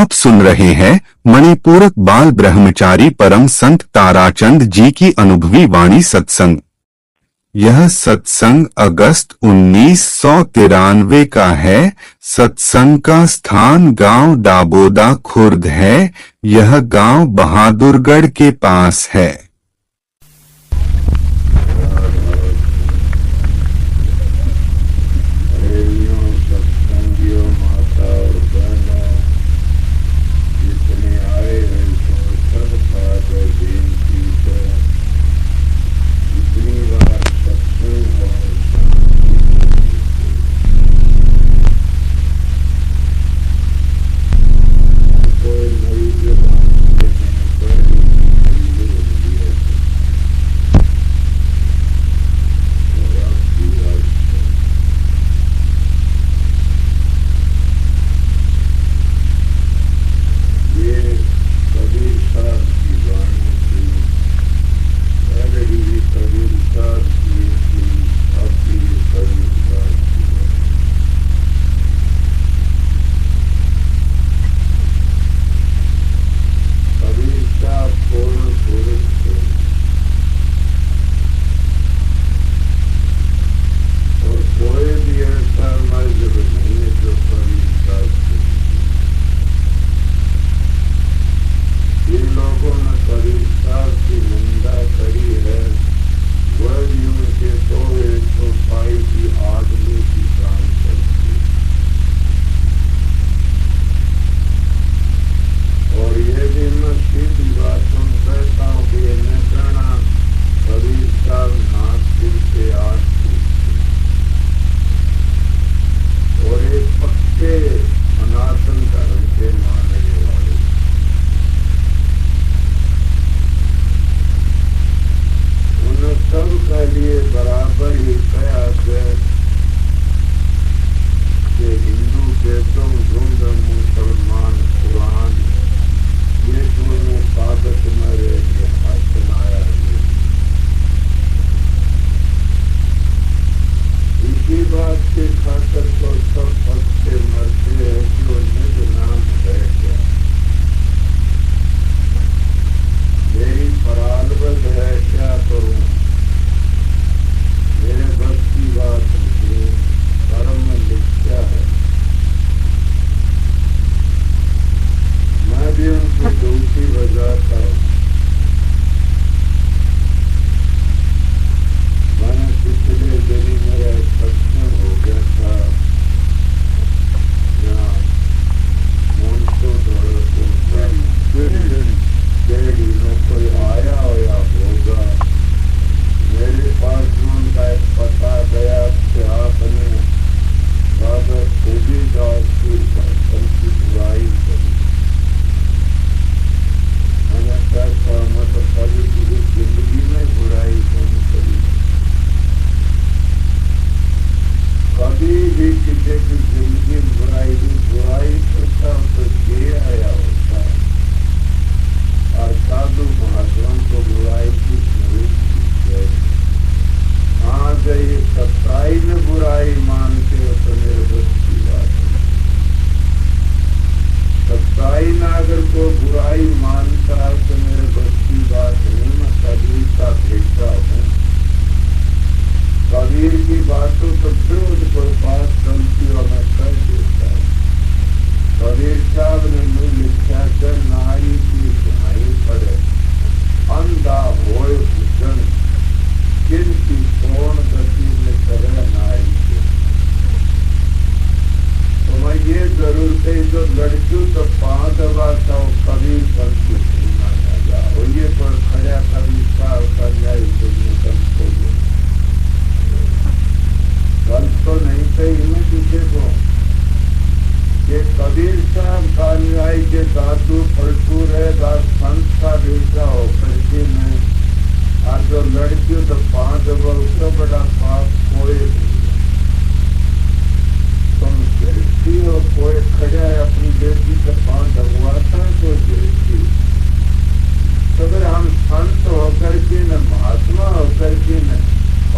आप सुन रहे हैं मणिपूरक बाल ब्रह्मचारी परम संत ताराचंद जी की अनुभवी वाणी सत्संग। यह सत्संग अगस्त 1993 का है। सत्संग का स्थान गांव दाबोदा खुर्द है। यह गांव बहादुरगढ़ के पास है।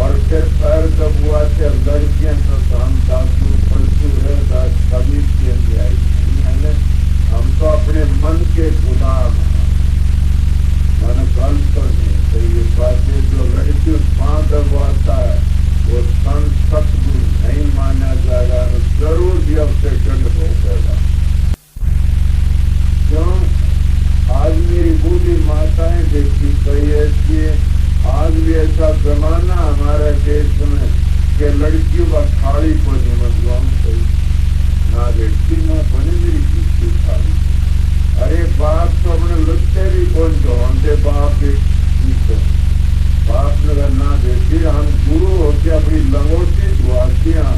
और फिर पैर दबुआते लड़कियां तो हम दादू पलटू है कभी हम तो मन के खुदा मन कल तो नहीं। तो ये बातें जो लड़की पां दबाता है वो संत सतगुरु नहीं माना जाएगा, जरूर जब से दंड भोगेगा। क्यों? आज मेरी बूढ़ी माताएं देखी कही ऐसी है, आज भी ऐसा जमाना हमारे देश में कि लड़कियों का थाली को निमंत्रण कही ना लड़की ना बने मेरी किसकी थाली। अरे बाप तो अपने लुच्चे भी कौन जोड़ते बाप को बाप ने ना देती हम गुरु होके अपनी लंगोटी धुआतियां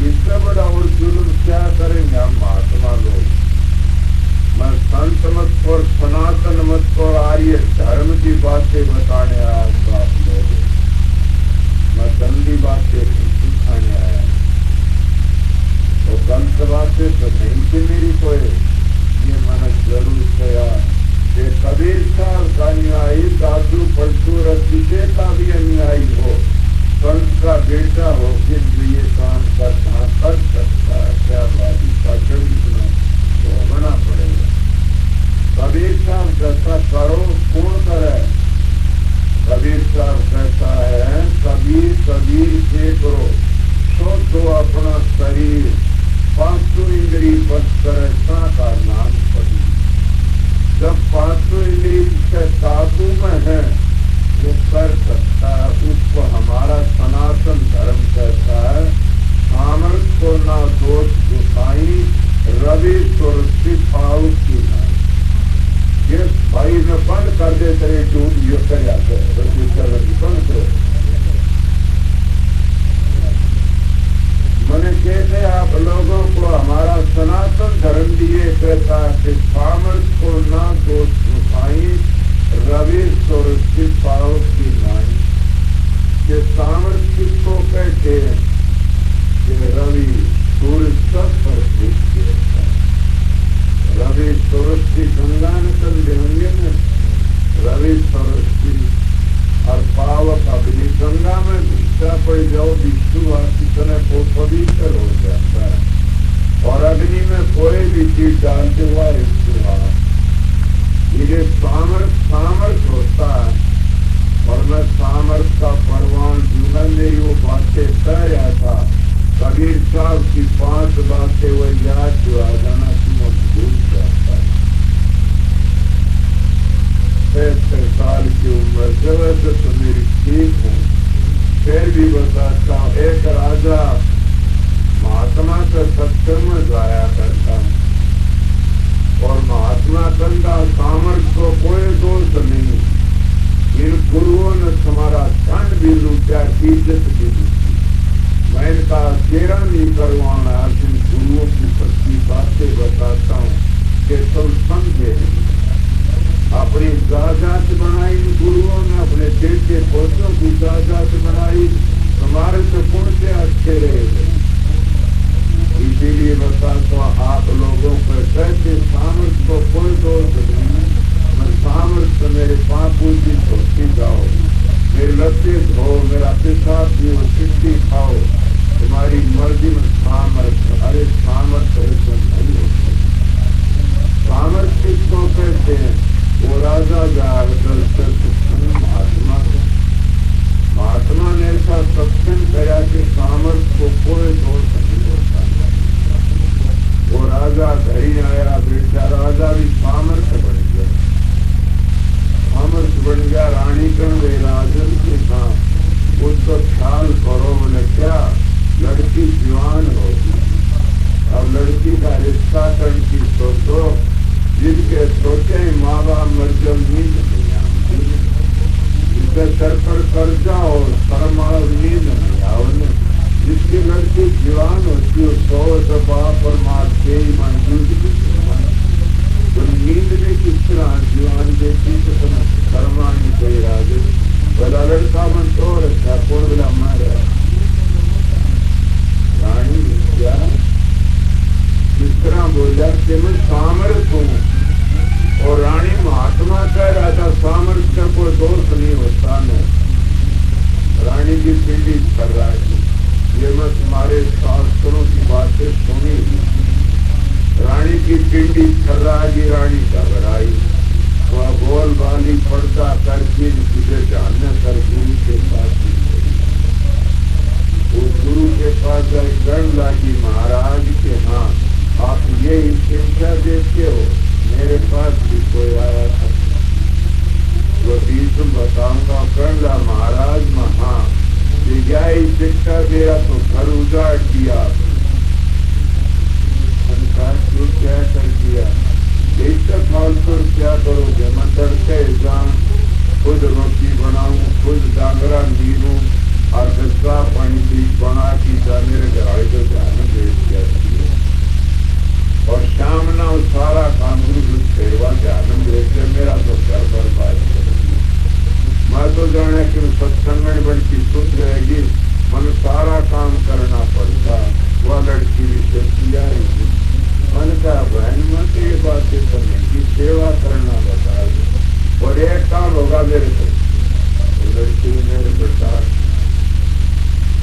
इससे बड़ा और जुल्म क्या करेंगे हम महात्मा लोग। मैं संत मत और सनातन मत और आर्य धर्म की बातें बताने आया बाप लोग, मैं गंदी बातें सिखाने आया। तो गलत बातें तो नहीं थी मेरी कोई, ये मैंने जरूर किया। ये कबीर साहब का अनुयायी दादू पलटू रसीदे का भी अनुयायी हो, संत का बेटा हो, फिर भी ये काम कर सकता है क्या? बाजी का चरित्र भोगना पड़ेगा। कबीर साहब कहता करो, कौन करे? कबीर साहब कहता है कबीर कबीर के करो, सो तो अपना शरीर पांचों इंद्री बस करे का नाम पड़ी। जब पांचों इंद्री के काबू में है वो कर सकता है, उसको हमारा सनातन धर्म कहता है सामर्थ को ना दोष दुखाई, रवि सुरक्षि पाऊ की नाई। ये भाई में बंद कर दे तेरे झूठ ये कर जाते बंद करो। मैंने कहते आप लोगों को हमारा सनातन धर्म दिए कहता है कि सामर्थ को ना दोष दुखाई, रवि सुरक्षित पाओ की नाई। ये सामर्थ किसको कहते हैं? कि रवि सूर्य सब पर देता है। रवि सुरक्षित गंगा निकल देंगे न, रवि सुरक्षित और पावक अग्नि। गंगा में घुसा पड़ जाओ विष्णु कितने को पवित्र हो जाता है, और अग्नि में कोई भी चीज डालते हुआ विष्णु ये सामर्थ होता है। और मैं सामर्थ का परवान जीवन मेरी वो बातें कह रहा था। कबीर साहब की 5 बातें वो याद जो आ जाना तुम भूल जाता है। 65 साल की उम्र से वैसे तो मेरी ठीक हूँ, फिर भी बताता हूँ। एक राजा महात्मा के सत्संग में जाया करता हूँ, और महात्मा कंधा सामर्थ को कोई दोष नहीं। इन गुरुओं ने तुम्हारा धन भी लूटा, इज्जत भी लूटी। मैं इनका चेहरा नहीं करवाना, इन गुरुओं की सच्ची बातें बताता हूँ कि तुम समझे। अपनी जायदाद बनाई गुरुओं ने, अपने बेटे पोतों की जायदाद बनाई, तुम्हारे से कौन से अच्छे रहे। इसीलिए बताता हूँ आप लोगों को कैसे सामर्थ को कोई दोष नहीं। मैं सामर्थ मेरे पापू जी धोती जाओ, मेरे लत्ते धो, मेरा पेशाब पियो, चिट्ठी खाओ, तुम्हारी मर्जी में सामर्थ। अरे सामर्थ ऐसा नहीं होता। सामर्थ किसको कहते हैं? वो राजा जागदल महात्मा को, महात्मा ने ऐसा सत्संग किया कि सामर्थ को कोई दोष नहीं होता। वो राजा घर ही आया, बेटा राजा भी सामर्थ बन गया, सामर्थ बन गया। रानी कण वे राजन के नाम उसको ख्याल करो। बोले क्या? लड़की जवान होगी, अब लड़की का रिश्ता करने की सोचो। जिनके सोचे माँ बाप मर जाओ, नींद नहीं आती, जिसके सर पर कर्जा हो शर्मा नींद नहीं आओ। जिसकी लड़की जवान होती है सौ तो बाप और माँ के ही मंजूर, तो नींद में किस तरह जवान देती तो शर्मा नहीं कोई राजे। बोला लड़का मन तो रखा कौन बोला मारा रानी क्या किस तरह बोला कि मैं सामर्थ हूँ। और रानी महात्मा कह रहा था सामर्थ का कोई दोष नहीं होता न। रानी की पीढ़ी कर रहा है, ये मैं तुम्हारे शास्त्रों की बातें सुनी। रानी की पिंडी थर्रागी, रानी घबराई, वह बोल बाली पड़ता करके तुझे जानने कर गुरु के पास वो गुरु के पास गए, गण लागी महाराज के हाँ आप ये शिक्षा देते हो, मेरे पास भी कोई आया था, वो बीच बताऊंगा। कर्ण महाराज महा विज्ञाई शिक्षा दिया तो घर उजाड़ दिया, क्यों क्या कर दिया, फालतू क्या करोगे, मैं तड़के जाऊं, खुद रोटी बनाऊं, खुद डांगरा नीरूं और दस्ता पानी बीज बना की जा मेरे घर को ध्यान भेज दिया, और शाम ना सारा काम गुरु सेवा ध्यान भेज दिया, मेरा तो घर बर्बाद कर। मैं तो जाने कि सत्संग में बड़ी सुध रहेगी, मन सारा काम करना पड़ता, वह लड़की भी चलती जा रही थी, मन का बहन मत ये बातें करने की सेवा करना बता दो, और एक काम होगा मेरे को, लड़की मेरे बेटा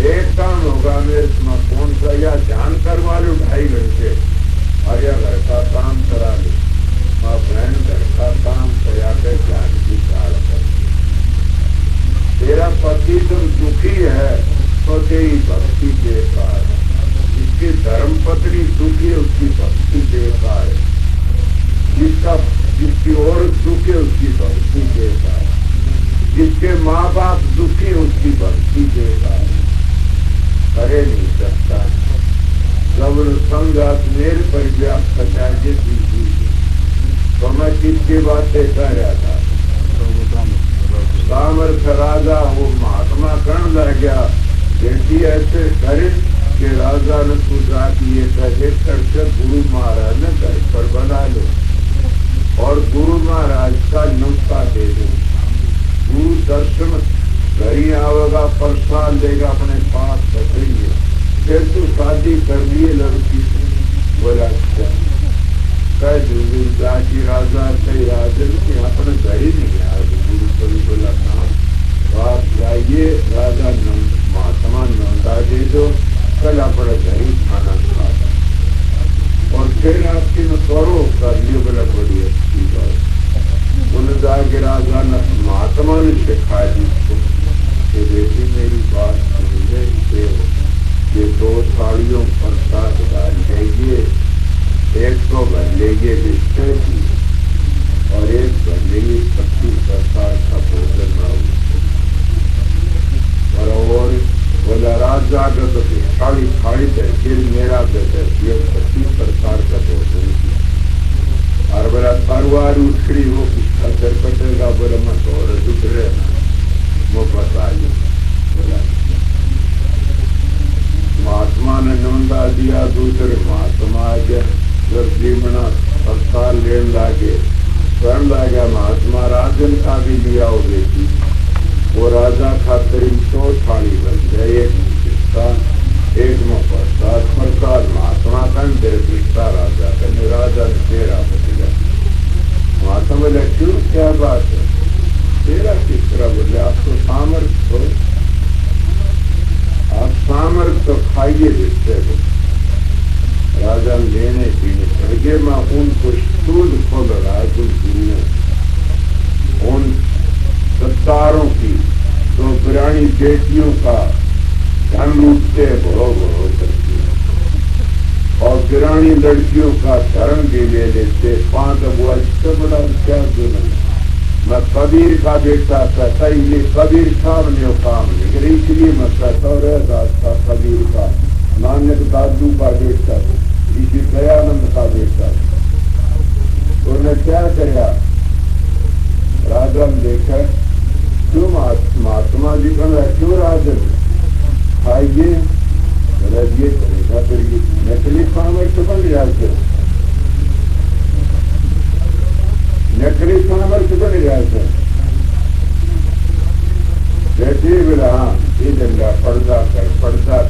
एक काम होगा मेरे तुम्हें कौन सा, या ध्यान करवा लो 2.5 घंटे, और या घर का काम करा लो, माँ बहन घर का काम करा कर ध्यान की चाल कर। तेरा पति तुम दुखी है तो तेरी भक्ति बेकार है, जिसकी धर्म पत्नी दुखी है उसकी भक्ति बेकार है, जिसकी औरत दुखी है उसकी भक्ति बेकार है, जिसके माँ बाप दुखी है उसकी भक्ति बेकार है, करे नहीं सकता। जब संगात मेरे पर व्याप्त चाहिए तो मैं किसकी बातें कर रहा था, सामर्थ राजा वो महात्मा कर्ण लग गया, बेटी ऐसे करे कि राजा ने पूछा कि ये कहे करके गुरु महाराज ने घर पर बना लो, और गुरु महाराज का नुस्खा दे दो, गुरु दर्शन घर ही आवेगा, प्रसाद देगा, अपने पास पकड़ेंगे, फिर तू शादी कर लिए लड़की से। बोला अच्छा, कह दूंगी जाकी राजा कई राजन की अपने घर ही नहीं आया, गुरु को भी बोला ना आप जाइए, राजा महात्मा नंदा दे दो, कल अपने घर ही खाना खाता, और फिर आपकी में करो कर लियो, बोला बड़ी अच्छी बात। उन्हें जाके राजा ने महात्मा ने सिखाया जिसको कि बेटी मेरी बात सुनिए, ये 2 साड़ियों पर 7 डाल लेंगे, एक तो भर लेंगे बिस्तर की, और एक भर लेंगे 25 प्रकार का भोजन बनाओ, और बोला राजा का तो साड़ी फाड़ी है, फिर मेरा बेटर 25 प्रकार का भोजन की, और बोला परवार उठड़ी हो किसका सर कटेगा, बोला मैं और उतरे ना वो बता बोला। महात्मा ने नंदा दिया, दूसरे महात्मा आ गया, जब जीवना प्रसाद लेने लागे, स्वयं लागा महात्मा राजन का भी लिया हो बेटी, वो राजा खातिर 100 थाली बन गए, एक किस्सा एक में प्रसाद महात्मा कन दे दिखता राजा कने, राजा ने तेरा बदला। महात्मा बोले क्यों क्या बात है, तेरा किस तरह बोले, आप तो सामर्थ्य हो, आप सामर्थ्य तो खाइए जिससे हो। राजा लेने पीने लगे, मैं उनको स्थूल खोल रहा गुरु उन सत्तारों की तो पुरानी बेटियों का धन लूटते भरो भरो करते, और गिरानी लड़कियों का धर्म भी ले लेते, 5 वो अच्छा बड़ा क्या दुल्हन। मैं कबीर का बेटा कहता, ये कबीर साहब ने काम नहीं, इसलिए मैं कहता दास का कबीर का, नानक दादू का बेटा, ऋषि दयानंद का बेटा। उन्होंने क्या किया, राजा ने देखा क्यों महात्मा जी का क्यों राजन खाइए, ये करेगा, फिर ये नकली सामर्थ्य बन जाते, नकली सामर्थ्य बन जाते। जैसे बोला हाँ ये जंगा पर्दा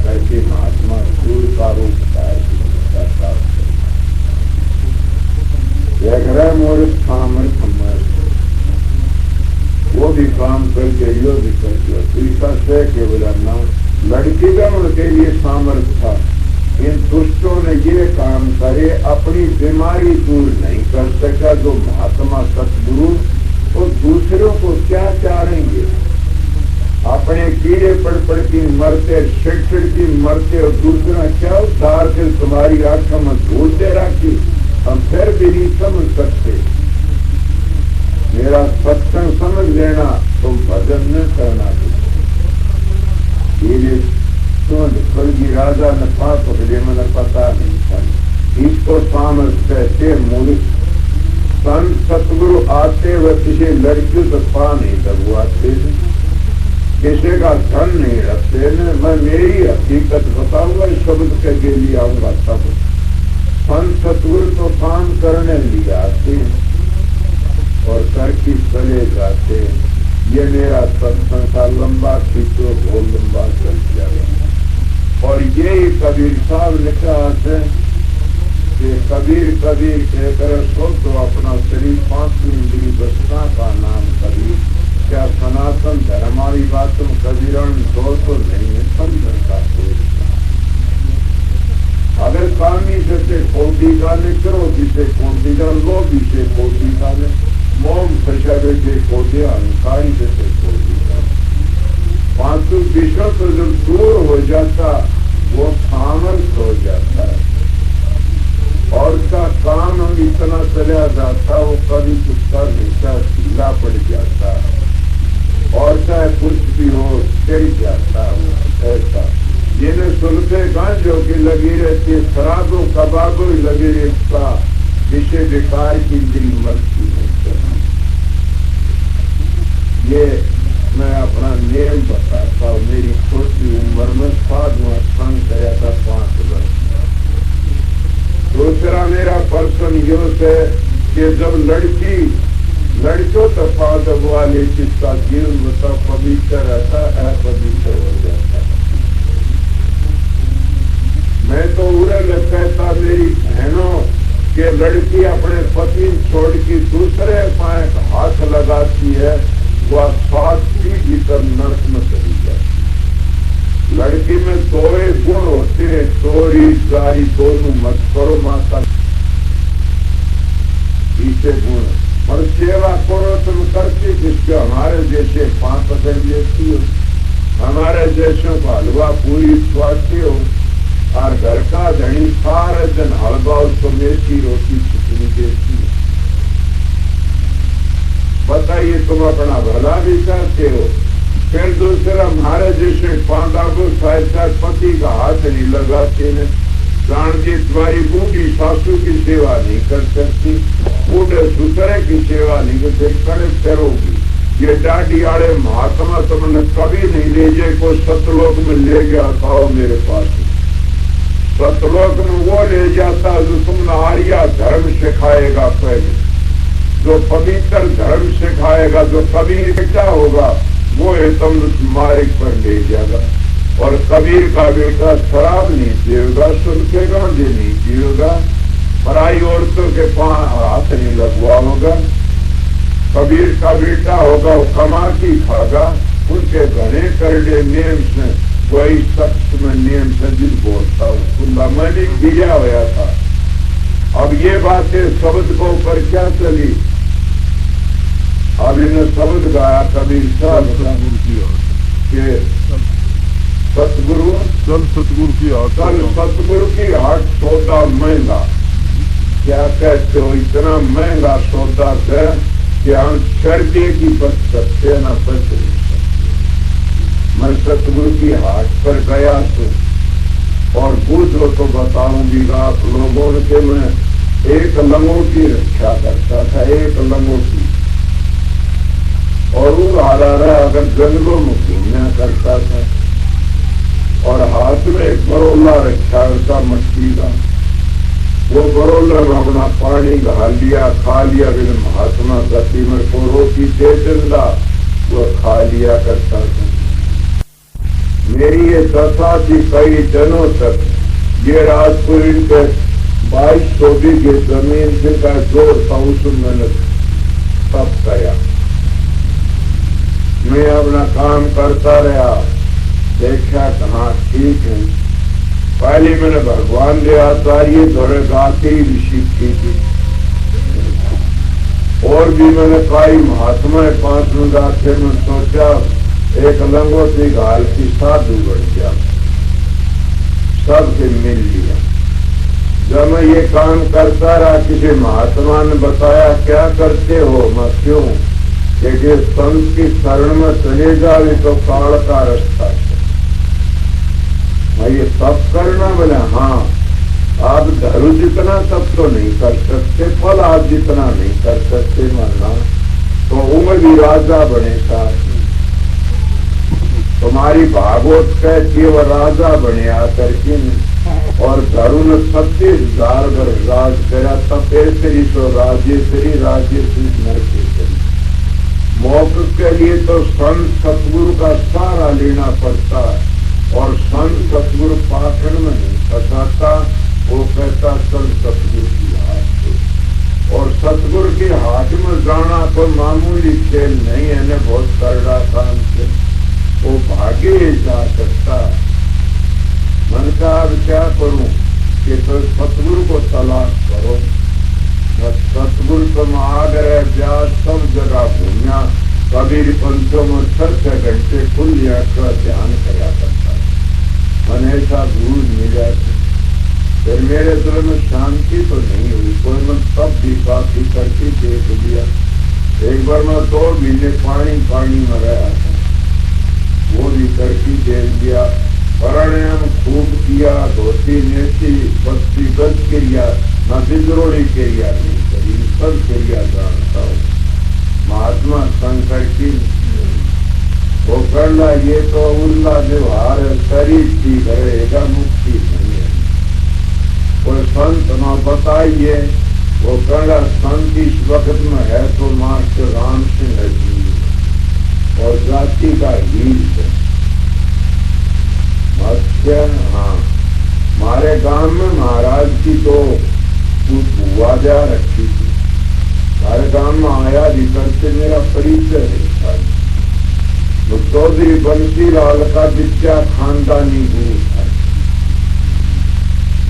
करके महात्मा सूर का रूप है, मोर सामर्थ्य वो भी काम करके यो भी करके, तीसरा से के बोला ना लड़की का उनके लिए सामर्थ्य था, इन दुष्टों ने ये काम करे, अपनी बीमारी दूर नहीं कर सका जो महात्मा सतगुरु, वो दूसरों को क्या चाहेंगे? अपने कीड़े पड़ की मरते, छिड़ की मरते, और दूसरा क्या उद्धार से तुम्हारी आंखों में धूल दे रखी, हम फिर भी नहीं समझ सकते। मेरा सत्संग समझ लेना, तुम भजन न करना। ये स्वर्गीय राजा ने पाप पकड़े, मैंने पता नहीं था। इसको सामस कहते मूर्ख। संत सतगुरु आते व किसी लड़की को पा नहीं दबुआते, किसी का धन नहीं रखते न। मैं मेरी हकीकत बताऊंगा, इस शब्द के लिए आऊंगा तब। संत सतगुरु तो काम करने लिए आते और करके चले जाते। ये मेरा सत्संग का लंबा खींचो, बहुत लंबा चल जाएगा। और यही कबीर साहब ने कहा है कि कबीर कबीर कहकर सो तो अपना शरीर 5 इंद्री बसना का नाम कबीर। क्या सनातन धर्म हमारी बात में कबीरण दो तो नहीं है, समझ का कोई। अगर कामी से कोटि का ने, क्रोधी से कोटि का, लोभी से कोटि का ने, मोम फसावे से कोटि, अहंकारी से कोटि का। पांचों विषय तो जब दूर हो जाता वो सामर्थ हो जाता है, और उसका काम हम इतना चला जाता, वो कभी कुछ कर नहीं था, ढीला पड़ जाता, और चाहे कुछ भी हो गिर जाता है। ऐसा जिन्हें सुनते गांजों की लगी रहती है, शराबों कबाबों ही लगी रहता, विषय विकार की इंद्री मरती नहीं करती। ये मैं अपना नियम बताता हूँ। मेरी छोटी उम्र में साधुआ संग गया था 5 वर्ष। दूसरा मेरा पर्सन योग है कि जब लड़कियों तो पाद वाले जिसका जीवन बता पवित्र रहता है, अपवित्र हो जाता है। मैं तो उड़ल कहता मेरी बहनों के लड़की अपने पति छोड़ के दूसरे पाए हाथ लगाती है, वह स्वास्थ्य की भीतर नर्क में चली जाती। लड़की में 2 गुण होते हैं, चोरी चारी दोनों मत करो माता, इसे गुण। और सेवा करो तुम करती, जिसके हमारे जैसे 5 पकड़ लेती हो, हमारे जैसों को हलवा पूरी स्वास्थ्य हो, और घर का धनी सारे दिन हलवा उसको मेथी रोटी खिचड़ी देती है। बताइए तुम अपना भला भी करते हो, फिर दूसरा हमारे जैसे पांडा को शायद पति का हाथ नहीं लगाते हैं। जानती तुम्हारी बूढ़ी सासू की सेवा नहीं कर सकती, बूढ़े सुतरे की सेवा नहीं करते, करे करोगी। ये डाडी आड़े महात्मा तुमने कभी नहीं ले जाए, को सतलोक में ले गया था मेरे पास। सतलोक में वो ले जाता जो तुमने आर्या धर्म सिखाएगा, पहले जो पवित्र धर्म सिखाएगा, जो कबीर बेटा होगा वो है तुम मार्ग पर ले जाएगा। और कबीर का बेटा शराब नहीं पिएगा, सुन के गांजे नहीं पिएगा, पराई औरतों के हाथ नहीं लगवाओगा। कबीर का बेटा होगा वो कमा की खागा, उनके घने करडे नियम से वही शख्स में नियम से जिन बोलता उसको मैंने दिया हुआ था। अब ये बातें शब्द को ऊपर क्या चली, अब इन्हें शब्द गाया कबीर साहब के सतगुरु चल सतगुरु की हाथ, चल सतगुरु की हाथ सौदा महंगा। क्या कहते हो, इतना महंगा सौदा है कि हम सर्दी की बच सकते हैं, ना बच नहीं सकते। मैं सतगुरु की हाट पर गया और पूछो तो बताऊंगी आप लोगों के। मैं एक लंगोटी रक्षा करता था, एक लंगोटी, और वो हारा रहा अगर जंगलों में घूमना करता था, और हाथ में एक बरोला रखा था मट्टी का। वो बरोला में अपना पानी घाल लिया, खा लिया। फिर महात्मा गति में को रोटी दे देगा, वो खा लिया करता था। मेरी ये दशा थी कई दिनों तक। ये राजपुरी के 2200 बीघे जमीन जिनका जोर था उसमें तप गया। मैं अपना काम करता रहा, देखा कहाँ ठीक है, पहले मैंने भगवान दे आचार्य थोड़े गाते ही सीखी थी, और भी मैंने कई महात्मा 5 में गाते में सोचा एक लंगोटी घाल की साधु बन गया, सबसे मिल लिया। जब मैं ये काम करता रहा, किसी महात्मा ने बताया क्या करते हो, मैं क्यों, कि संत की शरण में चले जावे तो काल का रास्ता है, मैं ये सब करना। बोले हाँ, आप धर्म जितना तब तो नहीं कर सकते, फल आप जितना नहीं कर सकते मरना, तो उम्र भी राजा बनेगा। तुम्हारी भागवत कहती है वो राजा बने आकर के, और धर्म 36,000 वर्ष राज करा, तपेश्वरी तो राजेश्वरी, राजेश्वरी नरकेश्वरी। मोक्ष के लिए तो संत सतगुरु का सहारा लेना पड़ता है, और संत सतगुरु पाखंड में नहीं फंसाता, वो कहता संत सतगुरु की हाथ, और सतगुरु की हाथ में जाना तो मामूली खेल नहीं है न, बहुत करड़ा काम से वो भागे जा सकता। मन का अब क्या करूं कि तो सतगुरु को तलाश करो, सतगुरु तुम आग्रह व्यास सब जगह घूमया, कबीर पंचों में 6 घंटे खुल का ध्यान करा करता है, मन ऐसा दूर मिल जाती। फिर मेरे दिल में शांति तो नहीं हुई, कोई मैं सब भी काफी करके देख लिया। एक बार मैं 2 महीने पानी में रहा था, वो भी करके देख लिया। प्राणायाम खूब किया, धोती नेती 32 गज क्रिया, न बिजरोड़ी क्रिया नहीं करी, सब क्रिया जानता हूँ। महात्मा शंकर की वो करना, ये तो उल्ला व्यवहार है, शरीर ठीक रहेगा, मुक्ति नहीं है। कोई संत न बताइए, वो करना संत इस वक्त में है तो मास्टर राम सिंह जी और जाति का हील है। अच्छा हाँ, हमारे गांव में महाराज की तो बुआ जा रखी थी, हमारे गांव में आया भीतर से मेरा परिचय नहीं था। तो चौधरी बंसी लाल का विद्या खानदानी गुरु था।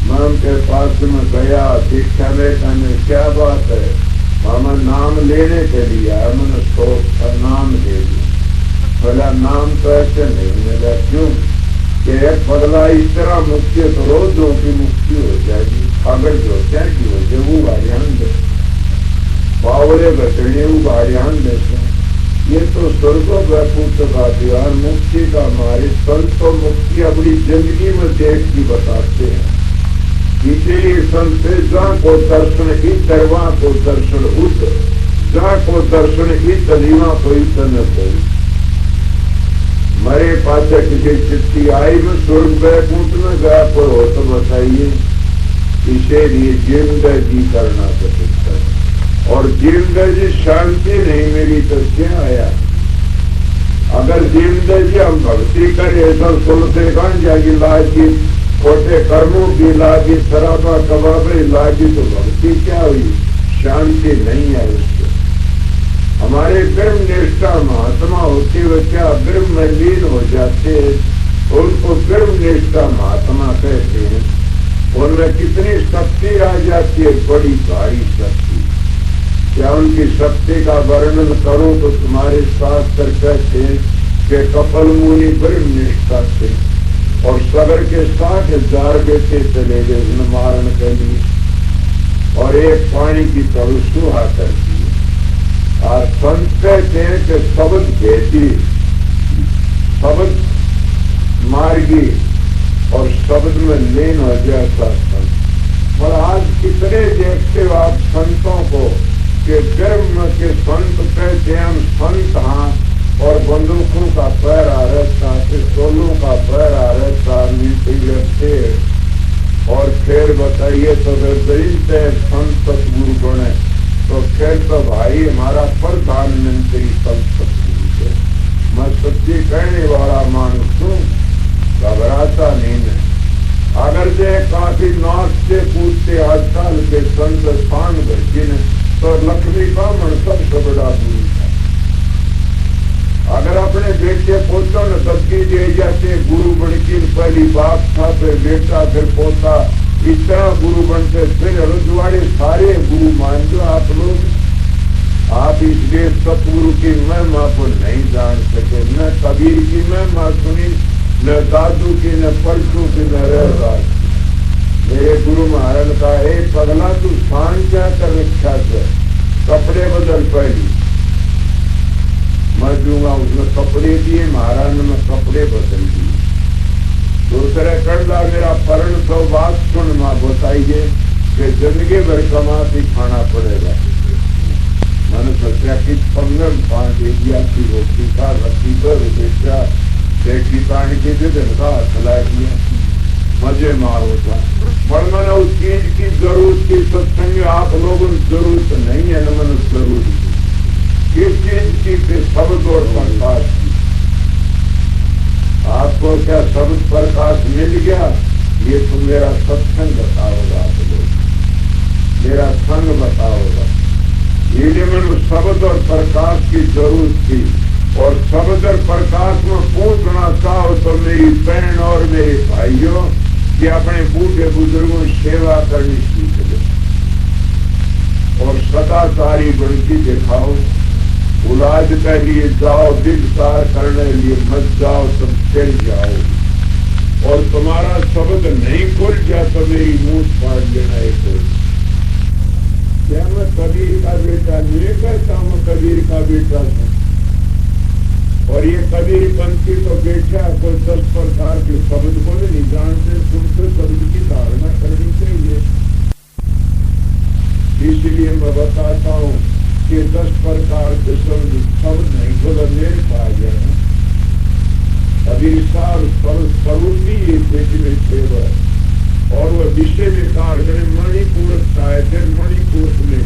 मैं उनके पास में गया, दीक्षा में कहने क्या बात है, मामा नाम लेने के लिए आया, मैंने सोच नाम ले लिया। बोला नाम तो ऐसे नहीं मिला, क्यों कि बदला इस तरह मुक्ति करो जो की मुक्ति हो जाएगी, अगर जो क्या की हो जाए वो गाड़ियान दे, बावरे बचड़े वो गाड़ियान देते। ये तो स्वर्गो वैकुंठ का दीवार, मुक्ति का हमारे संत तो मुक्ति अपनी जिंदगी में देख की बताते हैं। इसीलिए संत जहाँ को दर्शन इतर, वहाँ को दर्शन उत, जहाँ को दर्शन इत, लीवा को इतन कोई। मरे पास किसी चिट्ठी आई में स्वर्ग वैकुंठ में गया कोई हो तो बताइए। इसीलिए जिंदगी करना सकता है, और जिंदगी शांति नहीं मिली तो क्या आया। अगर जिंदगी हम भक्ति करें तो सुनते कौन जाएगी, लागी खोटे कर्मों की लागी, शराबा कबाबे लागी, तो भक्ति क्या हुई, शांति नहीं है उससे। हमारे ब्रह्म निष्ठा महात्मा होते हुए क्या ब्रह्म में लीन हो जाते हैं, उनको ब्रह्म निष्ठा महात्मा कहते हैं। उनमें कितनी शक्ति आ जाती है, बड़ी भारी शक्ति। क्या उनकी शक्ति का वर्णन करो तो तुम्हारे शास्त्र कहते हैं कि कपिल मुनि ब्रह्म निष्ठा थे, और सगर के 60,000 बेटे चले गए उन मारण के लिए, और एक पानी की तरु सुहा करती है। और संत कहते हैं कि शब्द भेदी, शब्द मार्गी, और शब्द में लीन हो जाता संत। और आज कितने देखते हो आप संतों को कि गर्म के संत कहते हैं हम संत, हाँ, और बंदूकों का पैर आ रहता, पिस्तौलों का पैर आ रहता, नीचे लगते। और फिर बताइए तो दरिद्र संत सतगुरु बने तो फिर तो भाई हमारा प्रधानमंत्री संत सतगुरु है। मैं सच्ची कहने वाला मानुष हूँ, घबराता नहीं है। अगर जे काफी नाचते कूदते आजकल के संत स्थान भरती ने तो लक्ष्मी का मन सबसे बड़ा गुरु था। अगर अपने बेटे पोतों ने बत्ती दे जाते गुरु बन की पहली बाप था फिर बेटा फिर पोता इस तरह गुरु बनते फिर रजवाड़े सारे गुरु मान दो आप लोग। आप इस देश सतगुरु की महिमा को नहीं जान सके, न कबीर की महिमा सुनी, न दादू की, न परसों की, न रहदास। मेरे गुरु महाराज का एक पगला तू शान क्या कर रखा से कपड़े बदल पहली मैं दूंगा। उसने कपड़े दिए महाराज ने, मैं कपड़े बदल दिए। दूसरे कर्जा मेरा परण सौ बात सुन माँ बताइए कि जिंदगी भर कमाती खाना पड़ेगा। मैंने सोचा कि पंगम पान दे दिया कि रोटी का रखी पर बेचा देखी पानी के दिन का खिला दिया मजे मार होता। पर मैंने उस चीज की जरूरत की सत्संग आप लोगों की जरूरत नहीं है न मैंने जरूरत किस चीज की फिर शब्द और प्रकाश की। आपको क्या शब्द प्रकाश मिल गया? ये तो मेरा सत्संग बताओगा, आप लोग मेरा संग बताओगा। ये मैंने शब्द और प्रकाश की जरूरत थी और शब्द और प्रकाश में पूछना चाहो तो मेरी बहन और मेरे भाइयों कि अपने बूढ़े बुजुर्गों की सेवा करनी सीख लो और सदाचारी बन की दिखाओ। औलाद के लिए जाओ, दिलसार करने लिए मत जाओ, तुम चल जाओ। और तुम्हारा शब्द नहीं खुल जाए तो मेरी मुंह फाड़ लेना एक। क्या मैं कबीर का बेटा नहीं करता हूँ? कबीर का बेटा हूँ और ये कबीर पंथी तो बेटा कोई 10 प्रकार के शब्द को नहीं जानते। तुमसे शब्द की धारणा करनी चाहिए। इसलिए मैं बताता हूँ कि 10 प्रकार के शब्द नहीं बोला मेरे पास जाए। कबीर साहब स्वरूपी में सेवा और वह विषय में कार मणिपुर शायद मणिपुर में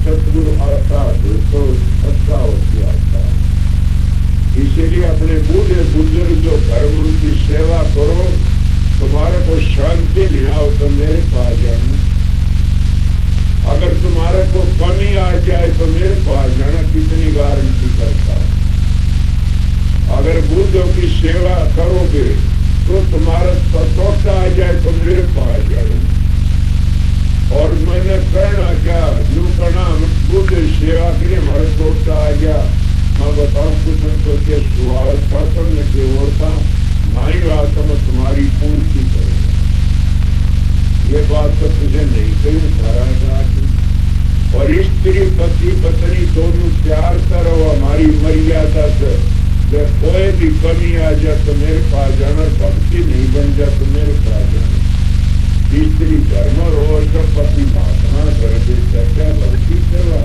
सतगुरु आता तो सत्ता होती आता। इसीलिए अपने बूढ़े बुजुर्ग जो धर्म की सेवा करो, तुम्हारे को शांति नहीं आओ तो मेरे पास जाना। अगर तुम्हारे को कमी आ जाए तो मेरे पास जाना, कितनी गारंटी करता। अगर बुद्धों की सेवा करोगे तो तुम्हारा सतोटा आ जाए तो मेरे पास जाना। और मैंने कहना क्या यू करना बुद्ध सेवा के लिए हमारे तोटा आ गया। मैं बताऊं कुछ उनको के स्वास्थ्य में के होता नहीं रहा तो मैं तुम्हारी पूर्ति करूंगा। ये बात तो तुझे नहीं कही सारा। और स्त्री पति पत्नी दोनों प्यार करो हमारी मर्यादा से। जब कोई भी कमी आ जाए तो मेरे पास जाना, भक्ति नहीं बन जाए तो मेरे पास जाना। स्त्री धर्म रोज पति भाषणा घर बेटा क्या भक्ति सेवा।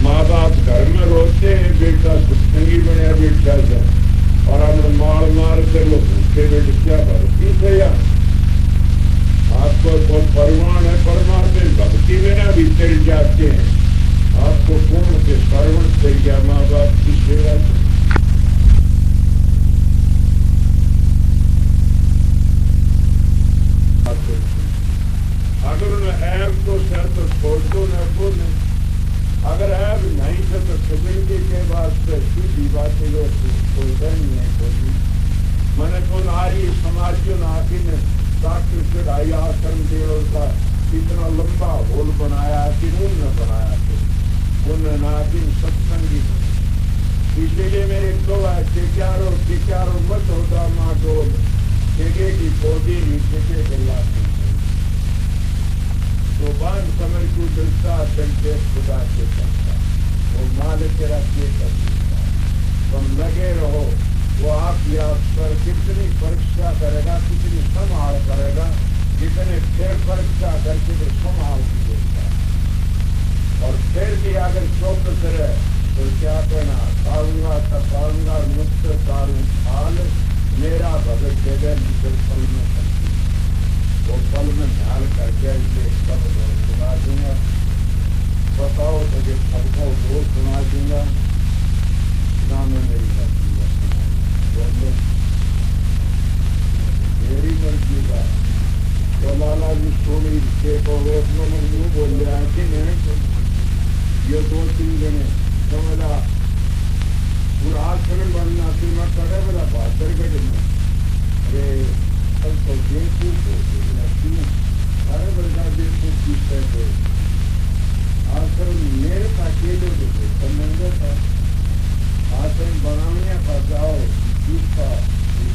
माँ बाप घर में रोते हैं बेटा सत्संगी बने बेटा जा और हमने मार मार कर वो भूखे बेटे क्या भक्ति सेवा। आपको तो परमाण है परमात्मा भक्ति में ना भी चल जाते हैं। आपको पूर्ण के श्रवण से गया माँ बाप की सेवा से। अगर उन्हें ऐब तो सर तो छोड़ दो न बोले। अगर ऐब नहीं है तो सुगंधी के वास्ते सीधी बातें जो कोई नहीं बोली। मैंने तो नारी समाज जो नाकी ने डॉक्टर चढ़ाई आश्रम देव का इतना लंबा होल बनाया कि उन्होंने बनाया थे उन्हें नाकी सत्संगी। इसलिए मेरे दो है टिकारो मत होता माँ डोल टेके की पौधी नीचे के लाती तो बांध कमर की उठता चलते खुदा से करता वो मालिक तेरा के करता। तुम लगे रहो। वो आपकी आप पर कितनी परीक्षा करेगा, कितनी संभाल करेगा, कितने फिर परीक्षा करके फिर संभाल की देता। और फिर भी अगर चौकस रहे तो क्या कहना पाऊंगा तब पाऊंगा मुक्त तारू हाल मेरा भगत जगह निकल फल में सकती। वो फल में ढाल करके सब सुना दूंगा। बताओ तो कि सबको रोज सुना दूंगा ना मैं मेरी मर्जी मेरी मर्जी का। तो लाला जी सोनी के को यूं बोल रहा है कि ये 2-3 जने समझा आश्रम बनना फिर मैं करे बोला बहादुर गढ़ में अरे कल तो बेवकूफ हो अरे बड़ा बेवकूफ पूछते थे आश्रम मेरे का अकेले थे संबंध था आश्रम बनाने का जाओ जिसका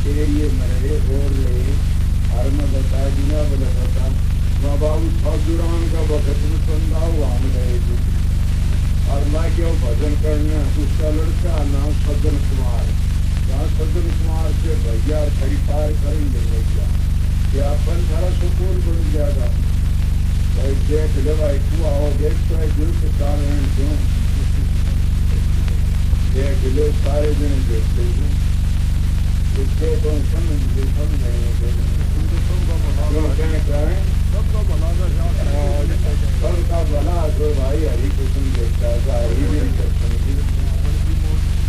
एरिए में रहे और रहे हर में बता दिया बोले बता माँ बाबू छुरान का वक्त में संदा हुआ हम रहे थे और मैं क्यों भजन करने उसका लड़का नाम सज्जन कुमार जहाँ सज्जन कुमार से भैया खरीदार करेंगे भैया कि अपन सारा सुकून बन जाएगा भाई देख ले भाई तू आओ देख तो है दिल के कारण क्यों देख ले सारे दिन देखते हूँ इसके तो समझ नहीं सबका भला तो भाई हरि कृष्ण देखता है हरि भी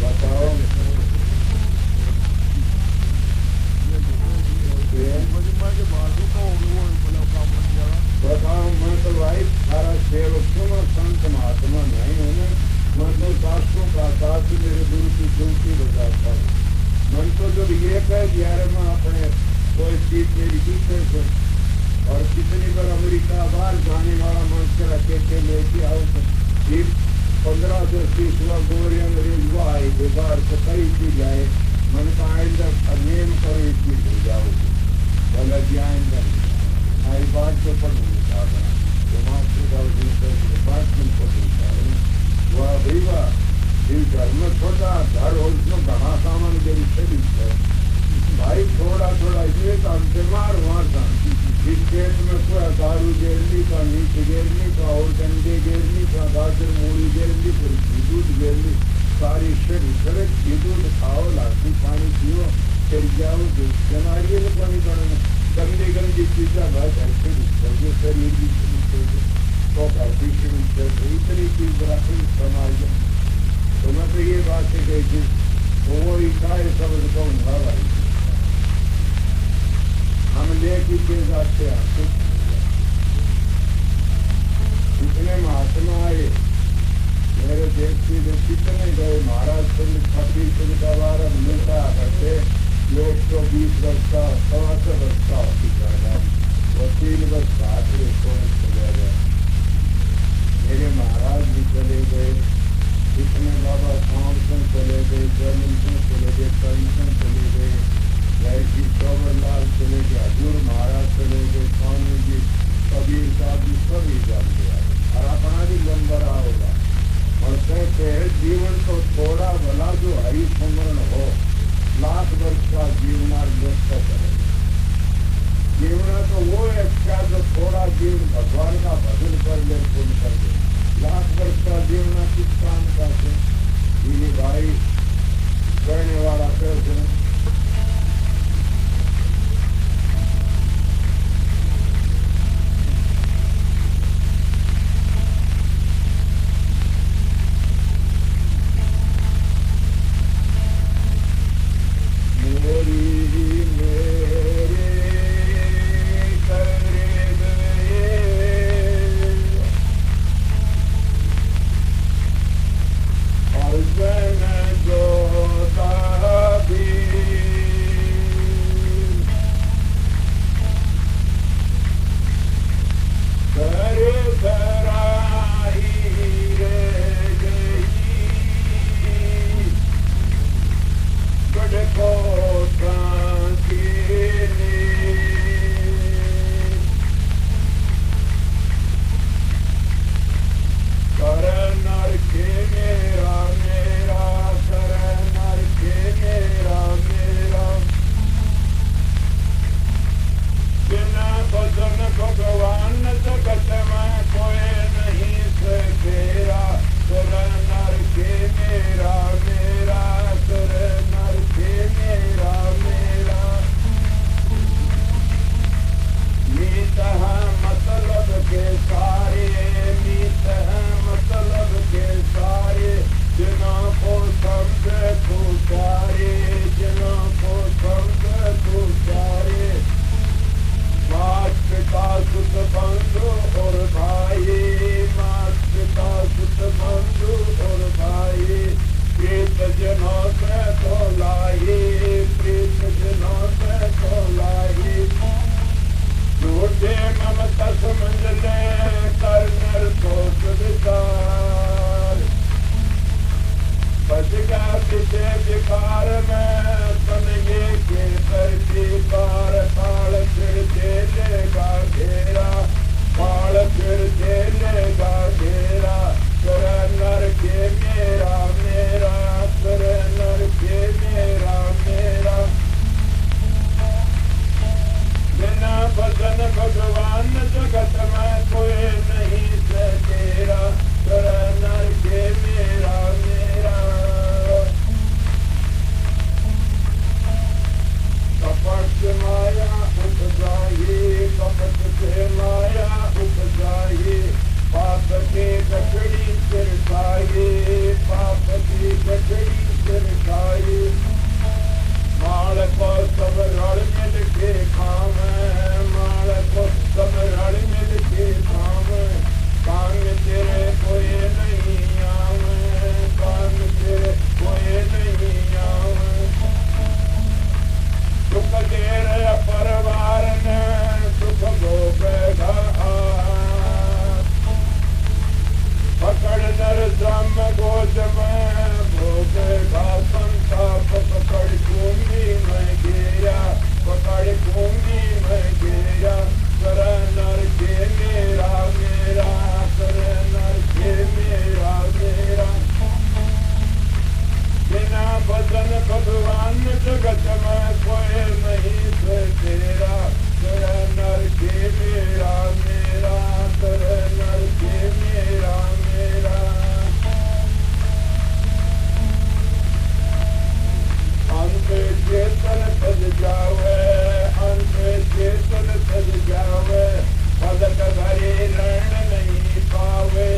बताओ बताओ मैं तो भाई सारा सेवक हूँ और संत महात्मा नहीं हूँ मैं तो शास्त्रों का शास्त्र मेरे गुरु की चुनती बजाता हूँ मन तो जब ये कह दिया मैं अपने कोई चीज मेरी पीछे और कितनी बार अमेरिका बाहर जाने वाला मनुष्य अकेले लेके आओ तो 15 से 30 हुआ गोरी अंग्रेज हुआ आए बाहर तो कई चीज आए मन का आइंदा नेम करो एक चीज हो जाओ बोला जी आइंदा हमारी बात तो पढ़ नहीं पा रहा वाह भाई वाह इन घर में छोटा घर और उसमें घना सामान के विषय भाई थोड़ा थोड़ा इसलिए तो हम बीमार हुआ था इस खेत में पूरा दारू गेरनी का नीचे गेरनी का और डंडे गेरनी का गाजर मूली गेरनी फिर दूध गेरनी सारी शरीर दूध खाओ लाठी पानी पियो फिर जाओ बीमारी में पानी पड़ना गंदी गंदी चीजा भाई ऐसे शरीर भी तो इतनी चीज रखी समाज तो मैं तो ये बात है कही थी वो इकाई शब्द को भाई हम लेके के जाते हैं इतने महात्मा आए मेरे देश की जो कितने गए महाराज चंद्र फकीर चंद्र का बार मिलता करते 120 वर्ष का 125 वर्ष का वो 3 वर्ष बाद चले गए मेरे महाराज भी चले गए इतने बाबा थॉमसन चले गए जर्मिंसन चले गए कर्मसन चले गए जयजी चौबरलाल चले गए हजूर महाराज चले गए स्वामी जी कबीर साहब जी सभी जानते आए और अपना भी लंबा रहा होगा और कहते हैं जीवन तो थोड़ा भला जो हरि स्मरण हो लाख वर्ष का जीवनार्थ व्यस्त करे जीवना तो वो है क्या जो थोड़ा जीवन भगवान का भजन कर ले पुण्य कर दे लाख वर्ष का जीवना किस काम का है ये भाई कहने वाला कहते हैं और गठड़ी सिर खाए, पाप की गठड़ी सिर खाए। माल को सब रल मिल के खावे, माल को सब रल मिल के खावे। काम तेरे कोई नहीं आवे, काम तेरे कोई नहीं आवे। सुख दे रहे परिवार ने सुख भोगेगा। पकड़ नर श्रम गोद में भोगेगा संताप। पकड़ कुंडी में गिरा, पकड़ कुंडी में गिरा। कर नर के मेरा मेरा, कर नर के मेरा मेरा। बिना भजन भगवान जगत में कोई नहीं से तेरा। कर नर के मेरा मेरा, कर नर के मेरा मेरा। अंत चेतन सज जावे, अंत चेतन सज जावे। पलक घरे रण नहीं पावे,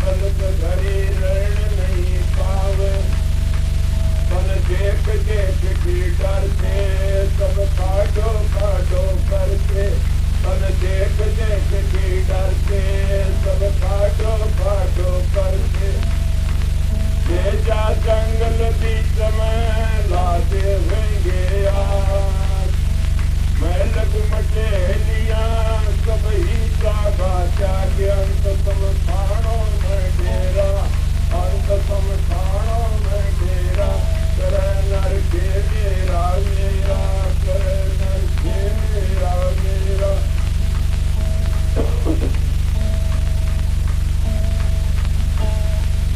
पलक घरे रण नहीं पावे। तन देख देख के डरते सब काटो काटो करके। तन देख देख के डरते सब काटो काटो करके। ले जा जंगल बीच में लादे होंगे आज। मैं लगू मटेलिया सब ही जागा जाके। अंत समस्थानों में डेरा, अंत समस्थानों में डेरा। कर नर के मेरा मेरा, कर नर के मेरा मेरा।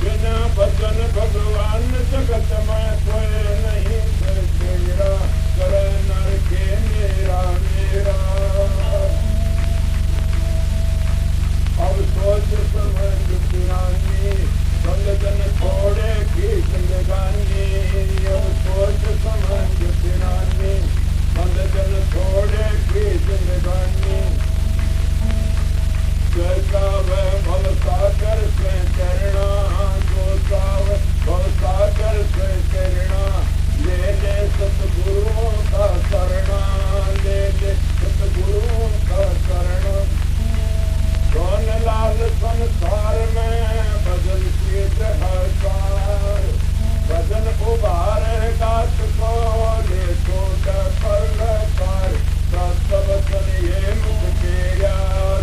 बिना भजन भगवान जगत में कोई नहीं से तेरा। कर नर के मेरा मेरा। अब सोच समझ पुरानी बंदन छोड़े की जिंदगानी। अब सोच समझ पुरानी बंदन छोड़े की जिंदगानी। जैसावे भव सागर से चरणा, जोसावे भव सागर से चरणा। ले ले सतगुरुओं का शरणा, ले ले सतगुरुओं का शरणा। कौन लाल संसार में भजन के हकार। भजन उबारेगा तुझको ले तो कर पार। सत्वचन ये मुख तेरा,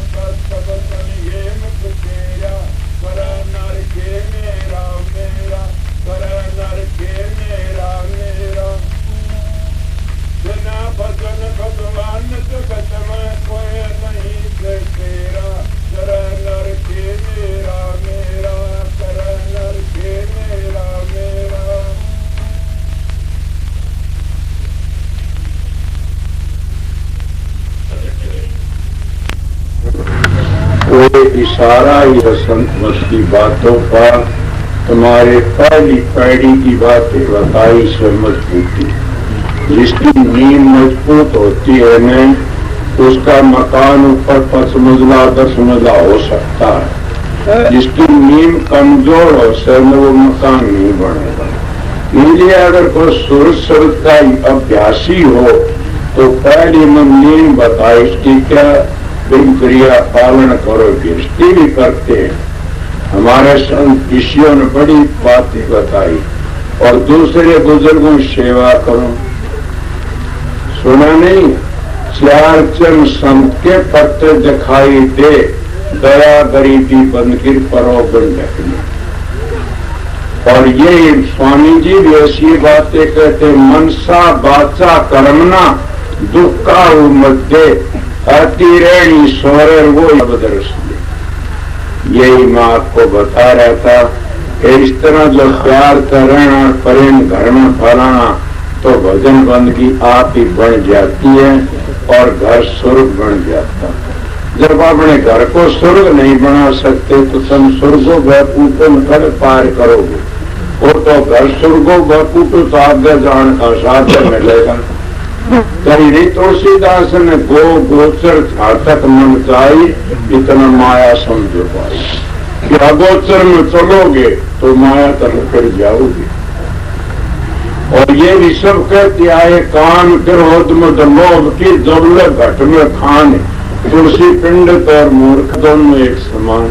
सत्वचन ये मुख तेरा। कर नर के मेरा मेरा, कर नर के मेरा मेरा। बिना भजन भगवान जगत में कोई नहीं से तेरा। कर नर के मेरा मेरा, कर नर के मेरा मेरा। कोई इशारा ही संत की बातों पर तुम्हारे पहली पीढ़ी की बातें बताई से मजबूती। जिसकी नींव मजबूत होती है न, उसका मकान ऊपर 5 मंजिला 10 मंजिला हो सकता है। जिसकी नींव कमजोर हो से वो मकान नहीं बनेगा। इसलिए अगर कोई सुर का अभ्यासी हो तो पहली मन नींव बताए इसकी क्या क्रिया पालन करो। गृहस्थी भी करते हैं। हमारे संत ऋषियों ने बड़ी बातें बताई। और दूसरे बुजुर्गों की सेवा करो। सुना नहीं, 4 चरण संत के पत्ते दिखाई दे। दया गरीबी बंदगिर परो बंधकनी। और ये स्वामी जी भी ऐसी बातें कहते। मनसा बाचा कर्मना दुख का मध्य आती रहनी सोरे वो बदरस। यही मैं आपको बता रहा था कि इस तरह जो प्यार करना और प्रेम घर में फैलाना तो भजन बंदगी आप ही बन जाती है और घर स्वर्ग बन जाता है। जब अपने घर को स्वर्ग नहीं बना सकते तो तुम स्वर्गो बैकूटों कर पार करोगे। वो तो घर स्वर्गो बैकूटो तो आगे जान का साधन मिलेगा। कहीं तुलसीदास ने गो गोचर घातक मन जाई इतना माया समझ पाई। कि अगोचर में चलोगे तो माया तरफ कर जाओगे। और ये भी सब कहते आए काम क्रोध मद लोभ की जबले घट में खान, तुलसी पिंड और मूर्ख दोनों एक समान।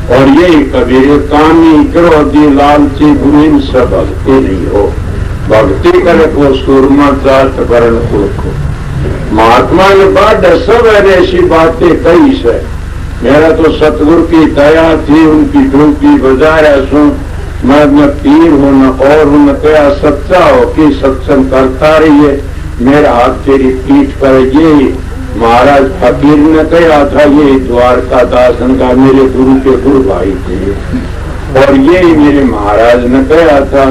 और यही कबीर कामी क्रोधी लालची गुरीन से भक्ति नहीं हो, भक्ति करे को सूरमा जात वर्ण कुल को। महात्मा ने बात सब ऐसी बातें कही से, मेरा तो सतगुरु की दया थी, उनकी डूबी बजा रहा सू, मैं पीर हूं न और हूं न क्या सच्चा हो कि सत्संग करता रहिए, मेरा हाथ तेरी पीठ पर। ये महाराज फकीर ने कहा था, ये द्वारका दासन का मेरे गुरु के गुरु भाई थे, और ये मेरे महाराज ने कहा था।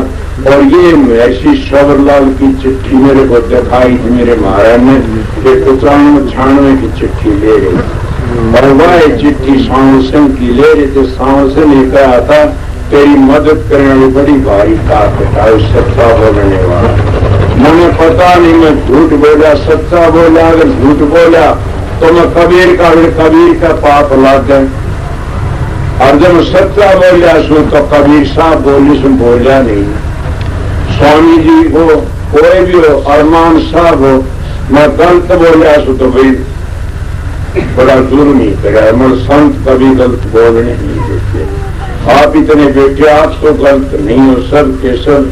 और ये ऐसी श्रवरलाल की चिट्ठी मेरे को दिखाई थी मेरे महाराज ने, कि 95 की चिट्ठी ले रही, और वह चिट्ठी सांसन की ले रहे थे। सांसन ने कहा था, तेरी मदद करने वाली बड़ी भारी ताकत है, सच्चा बोलने वाला। मैंने पता नहीं मैं झूठ बोला सच्चा बोला, अगर झूठ बोला तो मैं कबीर का पाप लाग गए, और जब सच्चा बोलिया सो तो कबीर साहब बोली सुन बोलिया नहीं। स्वामी जी हो, कोई भी हो, अरमान साहब हो, मैं गलत बोलिया सो तो भाई बड़ा जुर्म ही करा। मैं संत कभी गलत बोलने नहीं देते। आप इतने बेटे, आप तो गलत नहीं हो सब के सब,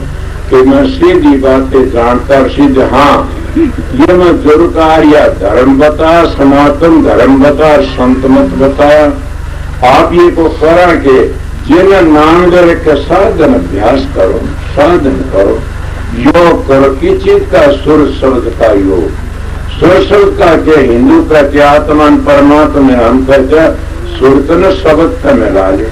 कि मैं सीधी बातें जानता और सीधे। हाँ, ये मैं दुर्कार्य धर्म बताया, सनातन धर्म बताया, संत मत बताया। आप ये को करा के जिन नाम ले के साधन अभ्यास करो, साधन करो, योग करो। किस चीज का? सुर शब्द का योग। सुर शब्द का क्या? हिंदू का क्या? आत्मा परमात्मा हम कहते सुरत न शब्द मिला ले।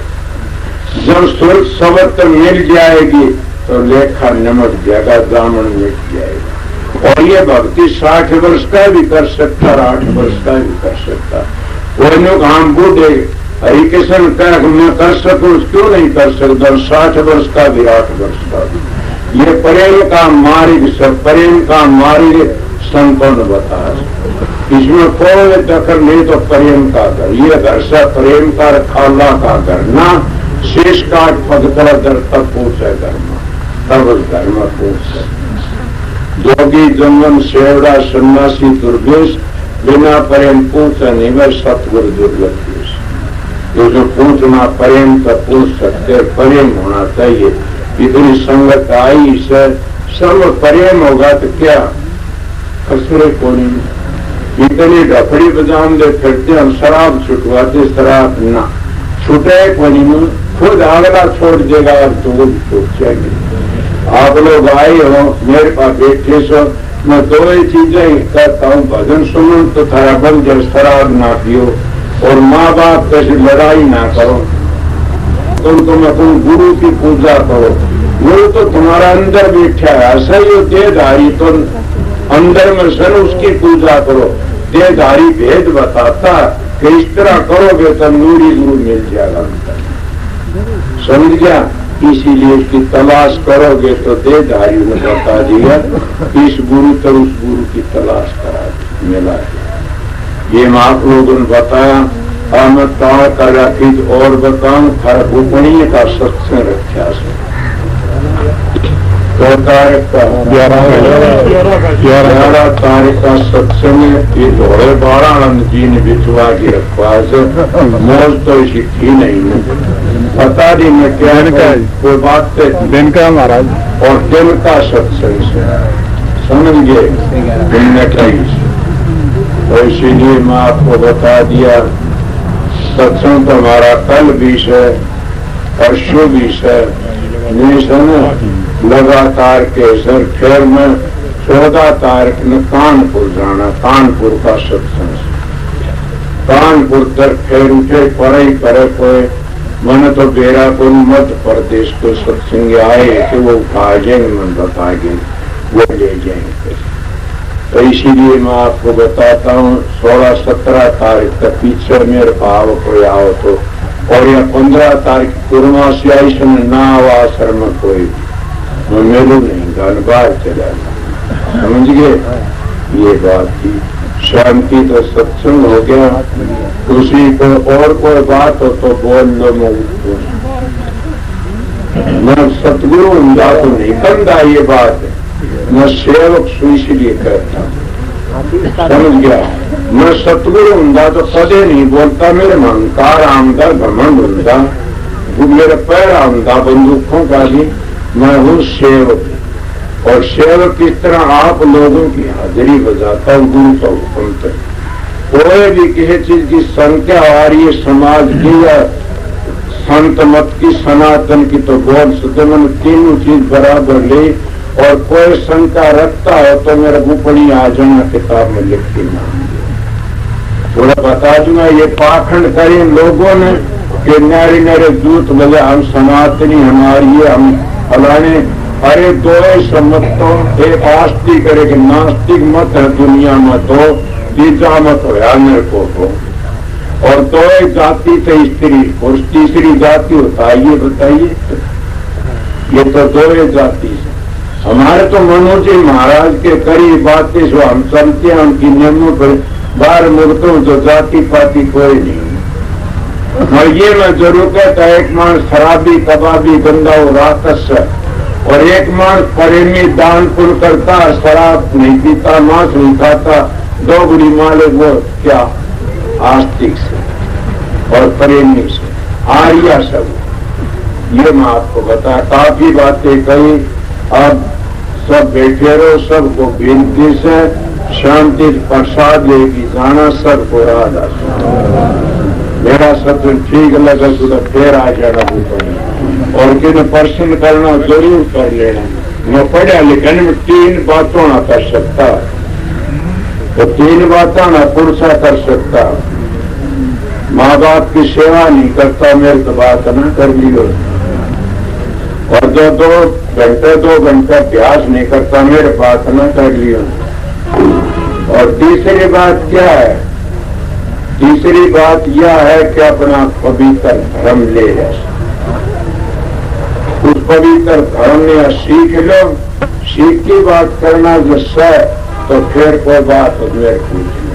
जब सुरत शब्द मिल जाएगी तो लेखा नमक जाएगा, दामन मिट जाएगा। और ये भक्ति 60 वर्ष का भी कर सकता, 8 वर्ष का भी कर सकता। वो लोग हम बूढ़े हरिकृष्ण कह मैं कर सकूं, क्यों नहीं कर सकता? 60 वर्ष का भी, 8 वर्ष का भी। ये प्रेम का मार्ग, सब प्रेम का मार्ग संतों ने बताया। इसमें कोई दखल नहीं तो प्रेम का कर, ये घर से प्रेम का खाला का करना, शेष काट पदकला दर तक पूछे धर्म, तब उस धर्म पूछ। जोगी जंगम सेवड़ा सन्यासी दुर्गेश, बिना प्रेम पूछ नहीं वह सतगुरु दुर्लभ। जो पूछना प्रेम का पूछ सकते, प्रेम होना चाहिए। इतनी संगत आई से सब प्रेम होगा तो क्या कसरे को नहीं। इतनी ढपड़ी बजाम दे फिरते हम, शराब छुटवाते, शराब ना छुटे को नहीं, खुद अगला छोड़ देगा तो वो भी छूट जाएगी। आप लोग आए हो मेरे पास बैठे सो, मैं 2 ही चीजें कहता हूँ, भजन सुनो तो थारा बल जब शराब ना पियो, और माँ बाप कैसे लड़ाई ना करो, तुम अपने गुरु की पूजा करो। वो तो तुम्हारा अंदर बैठा है, ऐसा ही देहधारी तो अंदर में सर उसकी पूजा करो। देहधारी भेद बताता कि इस तरह करोगे तो नूरी गुरु मिल जाएगा, समझ गया? इसीलिए इसकी तलाश करोगे तो देहधारी ने बता दिया, इस गुरु तो उस गुरु की तलाश करा मिला। ये आप लोगों ने बताया, मैं ताड़ का रखी और बताऊं, फर्क उपनीय का सत्संग रक्षा से तो तारीख का 11 तारीख का सत्संग। ये थोड़े बारानंद जी ने बिछवा की रखवा से, मौज तो इसी थी नहीं, पता नहीं मैं क्या कोई बात दिन का महाराज, और दिन का सत्संग से समझ गए दिन में कहीं। तो इसीलिए मैं आपको बता दिया, सत्संग तो हमारा कल 20 है, परसों 20 है, लगातार के सर। फिर मैं 14 तारीख में कानपुर जाना, कानपुर का सत्संग। कानपुर तक फिर उठे पढ़ाई करे कोई, मैंने तो बेरापुर मध्य प्रदेश को सत्संग आए कि वो उठा जाएंगे, मन बताएंगे, वो ले जाएंगे। तो इसीलिए मैं आपको बताता हूँ 16-17 तारीख तक पीछे मेरे भाव को आओ तो, और या 15 तारीख पूर्णमासी आई समय ना आश्रम में कोई मैं मेरू नहीं, घर बाहर चला, समझ गए? ये बात थी। शांति तो सत्संग हो गया। उसी को और कोई बात हो तो बोल लो, मैं सतगुरु हुंदा तो नहीं करता ये बात, मैं सेवक सुई इसलिए करता, समझ गया। मैं सतगुरु हुंदा तो कदे नहीं बोलता, मेरे में अहंकार आमदा, घमंड हुंदा, मेरे पैर आमदा बंदूकों का भी। मैं हूँ सेवक, और सेवक की तरह आप लोगों की हाजिरी बजाता हूँ गुरु का हुक्म तक। कोई भी किसी चीज की संख्या आ रही है समाज की या संत मत की, सनातन की, तो गौर से मैंने तीनों चीज बराबर ली। और कोई शंका रखता है तो मेरा ऊपरी आ जाना, किताब में लिख के थोड़ा बता दूंगा। ये पाखंड करे लोगों ने कि नारी नारे दूत बजे हम सनातनी हमारी है, हम फलाने। अरे दो सम्मत तो एक आस्तिक करे कि नास्तिक मत है दुनिया में, तो तीसरा मत हो मेरे को हो। और दो जाति थे स्त्री पुरुष, तीसरी जाति होता है ये बताइए। ये तो दो जाति से हमारे तो मनोज जी महाराज के करीब बातें जो हम चलते हैं उनकी नियमों पर बाहर मुड़ते हो, जो जाति पाति कोई नहीं। और ये मैं जरूर कहता, एक मान शराबी कबाबी गंदा हो राक्षस, और एक मान प्रेमी दान पुण्य करता, शराब नहीं पीता, मांस नहीं खाता, दो बुरी माले वो क्या आस्तिक से और प्रेमी से आर्या सब। ये मैं आपको बता, काफी बातें कही। अब सब बैठे रहो, सबको विनती से शांति प्रसाद लेगी जाना, सबको राधा। मेरा सत्संग ठीक लगा तो फिर आ जाना ऊपर, और किन प्रश्न करना जरूर कर लेना। मैं पढ़ा लिखने में 3 बातों ना कर सकता, तो 3 बातें ना पुरुषा कर सकता। माँ बाप की सेवा नहीं करता, मेरे तो बात ना कर लियो। और जो 2 घंटे अभ्यास नहीं करता, मेरे बात ना कर लियो। और तीसरी बात क्या है? तीसरी बात यह है कि अपना पवित्र धर्म ले जा, उस पवित्र धर्म में सीख लो। सीख की बात करना जिससे, तो फिर कोई बात मेरे पूछ ले।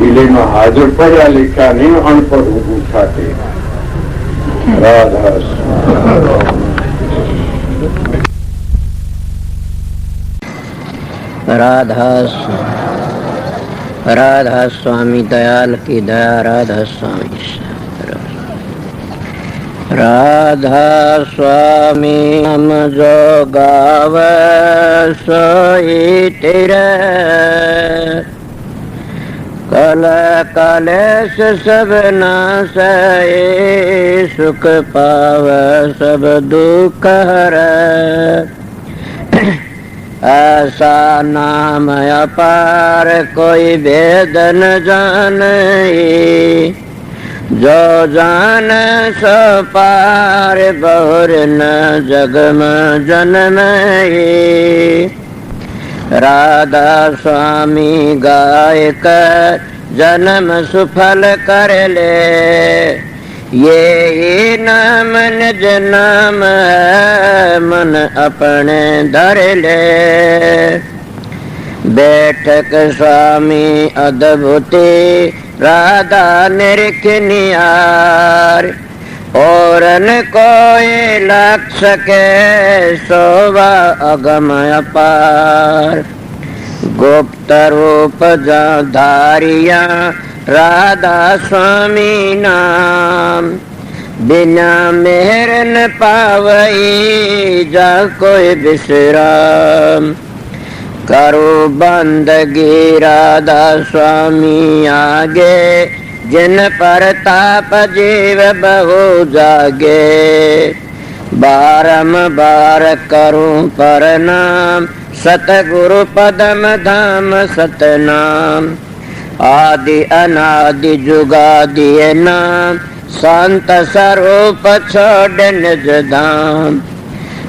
इसलिए मैं हाजिर पढ़ा लिखा नहीं, अनपढ़ उठाते। राधा राधा राधा स्वामी दयाल की दया, राधा स्वामी राधा स्वामी। हम जो गावे सोई तेरे, कल कलेश सब नासै, सुख पाव सब दुख हरै। ऐसा नाम अपार कोई भेद न जाने, जो जान सो पार बहुर न जग में जन्मे। राधा स्वामी गाय कर जन्म सुफल कर ले, ये नाम निज नाम है मन अपने धर ले। बैठक स्वामी अद्भुति राधा निरख नियार, और न कोई लक्ष के शोभा अगम अपार। गुप्त रूप धारिया राधा स्वामी नाम, बिना मेहर न पावई जा कोई विश्राम। करो बंदगी राधा स्वामी आगे, जिन पर ताप जीव बहु जागे। बारंबार करूं प्रणाम, सतगुरु पदम धाम सतनाम। आदि अनादि जुगादि नाम, संत स्वरूप छोड़ निज धाम।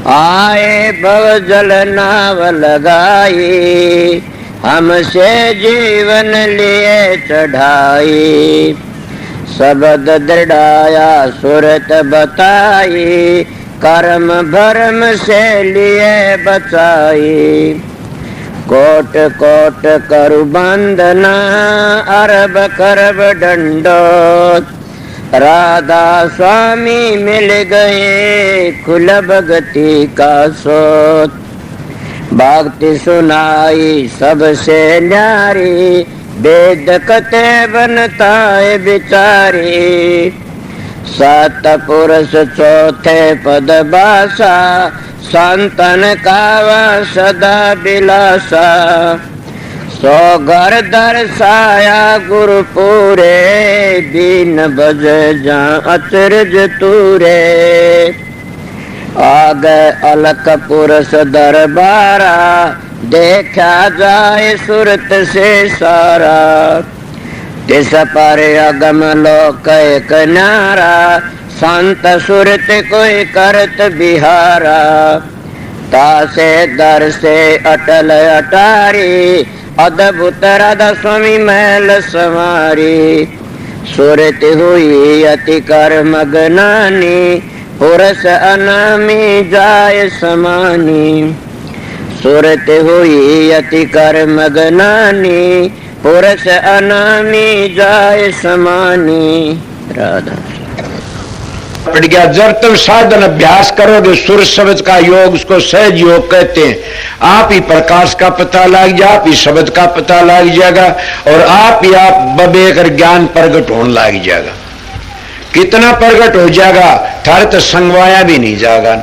आए भव जल नाव लगाई, हमसे जीवन लिए चढ़ाई। शब्द दृढ़ाया सुरत बताई, कर्म भरम से लिए बचाई। कोट कोट करु बंदना अरब करब दंडोत। राधा स्वामी मिल गए खुल भगति का सोत। भक्ति सुनाई सबसे न्यारी वेद कते बनता है बिचारी। सतपुरुष चौथे पद भाषा संतन कावा सदा बिलासा। सो घर दर्शाया गुरु पूरे दीन बज जा अचरज तूरे। आगे अलक पुरुष दरबारा देखा जाए सुरत से सारा। तिस पर अगम लोक एक नारा संत सुरत कोई करत बिहारा। तासे दर से अटल अटारी अद्भुत राधा स्वामी महल समारी। सुरत हुई अति कर मगनानी पुरुष अनामी जाय समानी। सुरत हुई अति कर मगनानी पुरुष अनामी जाय समानी। राधा पड़ गया। जब तुम साधन अभ्यास करोगे सुर शब्द का योग, उसको सहज योग कहते हैं। आप ही प्रकाश का पता लग जाए, आप ही शब्द का पता लग जाएगा और आप ही आप बबेकर ज्ञान प्रकट होने लग जाएगा। कितना प्रकट हो जाएगा थारे तो संगवाया भी नहीं जाएगा।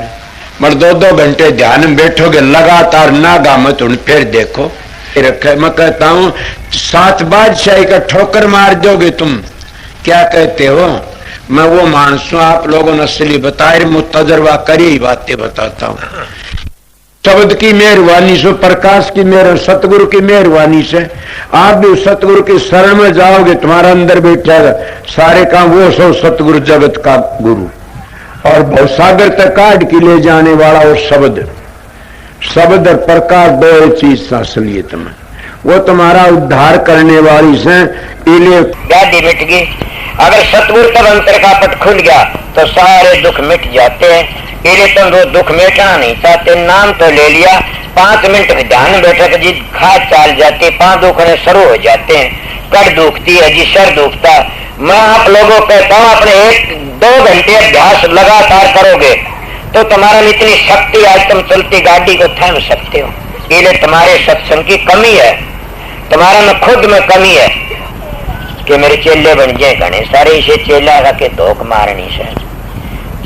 मगर 2-2 घंटे ध्यान में बैठोगे लगातार नागा मत उन फिर देखो रखे। मैं कहता हूं 7 बादशाही का ठोकर मार दोगे तुम। क्या कहते हो? मैं वो मानस हूं, आप लोगों ने असली बताए मुझ तजर्बा करी ही बातें बताता हूं। शब्द की मेहरबानी से, प्रकाश की मेहर, सतगुरु की मेहरबानी से आप भी सतगुरु की शरण में जाओगे। तुम्हारा अंदर बैठेगा सारे काम वो सो सतगुरु जगत का गुरु और भवसागर तक काट के ले जाने वाला वो शब्द। शब्द और प्रकाश दो चीज असलियत में वो तुम्हारा उद्धार करने वाली से व्याधि मिट गई। अगर सतगुरु तब अंतर का पट खुल गया तो सारे दुख मिट जाते हैं। इसलिए तुम वो दुख मिटाना नहीं चाहते, नाम तो ले लिया, 5 मिनट ध्यान बैठे तो जी खाद चाल जाती, 5 दुखने शुरू हो जाते हैं। कड़ दुखती है जी, सर दुखता। मैं आप लोगों को कहता हूँ अपने 1-2 घंटे अभ्यास लगातार करोगे तो तुम्हारा इतनी शक्ति आज तुम चलती गाड़ी को थाम सकते हो। इसलिए तुम्हारे सत्संग की कमी है, तुम्हारा में खुद में कमी है कि मेरे चेले बन जाए घने सारे। इसे चेला का के धोख मारनी से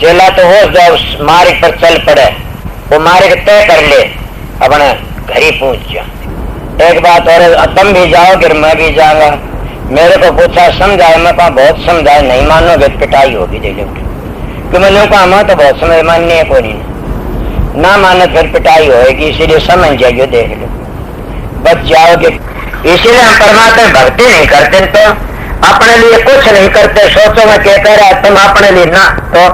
चेला तो हो जाओ मार्ग पर चल पड़े, वो मार्ग तय कर ले, अपना घर ही पहुंच जा। एक बात और, तुम भी जाओगे मैं भी जाऊंगा। मेरे को पूछा समझाए, मैं कहा बहुत समझाए, नहीं मानोगे पिटाई होगी दे लो। कि मैंने कहा मैं तो बहुत समझ माननी है, कोई नहीं ना माने फिर पिटाई होगी। इसीलिए समझ जाइए, देख लो बच जाओगे। इसीलिए हम परमात्मा भक्ति नहीं करते तो अपने लिए कुछ नहीं करते। सोचो मैं क्या कह रहा, तुम अपने लिए ना तो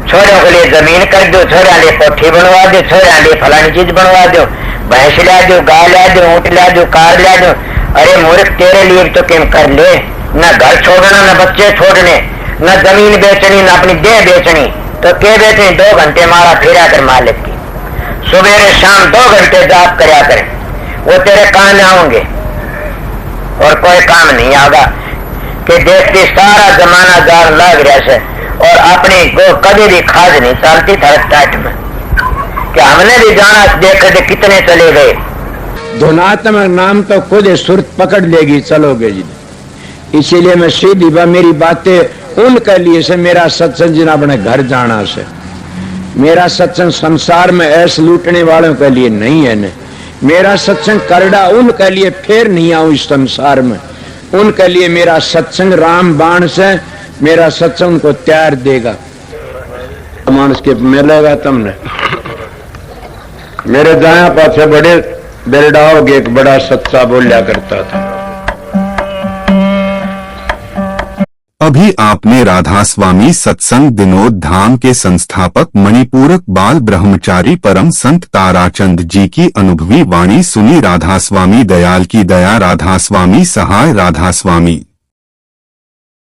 छोरों के लिए जमीन कर दो, छोरा लिए कोठी बनवा दो, छोरा लिए फलानी चीज बनवा दो, भैंस ला दो, गाय ला दो, ऊँट ला दो, कार ला दो। अरे मूर्ख तेरे लिए तो क्या कर ले, न घर छोड़ना, न बच्चे छोड़ने, न जमीन बेचनी, न अपनी देह बेचनी। तो क्या बेचनी? 2 घंटे मारा फिरा कर मालिक की, सुबह शाम 2 घंटे जाप करया करें, वो तेरे काम आऊंगे और कोई काम नहीं आगा। कि देखती सारा जमाना जान लग रहा से और अपनी को कभी भी खाज नहीं चलती था टाइट में कि हमने भी जाना देख दे कितने चले गए। धुनात्मक नाम तो खुद सुरत पकड़ लेगी चलोगे जी। इसीलिए मैं सीधी मेरी बातें उनके लिए से, मेरा सत्संग जिन अपने घर जाना से, मेरा सत्संग संसार में ऐसे लूटने वालों के लिए नहीं है न। मेरा सत्संग करड़ा उनके लिए फिर नहीं आऊं इस संसार में। उनके लिए मेरा सत्संग राम बाण से, मेरा सत्संग उनको त्यार देगा। मानस के मिलेगा तुमने। मेरे दाया पाछे बड़े बेरडाओगे, एक बड़ा सच्चा बोलिया करता था। अभी आपने राधा स्वामी सत्संग विनोद धाम के संस्थापक मणिपूरक बाल ब्रह्मचारी परम संत ताराचंद जी की अनुभवी वाणी सुनी। राधा स्वामी दयाल की दया, राधा स्वामी सहाय, राधा स्वामी।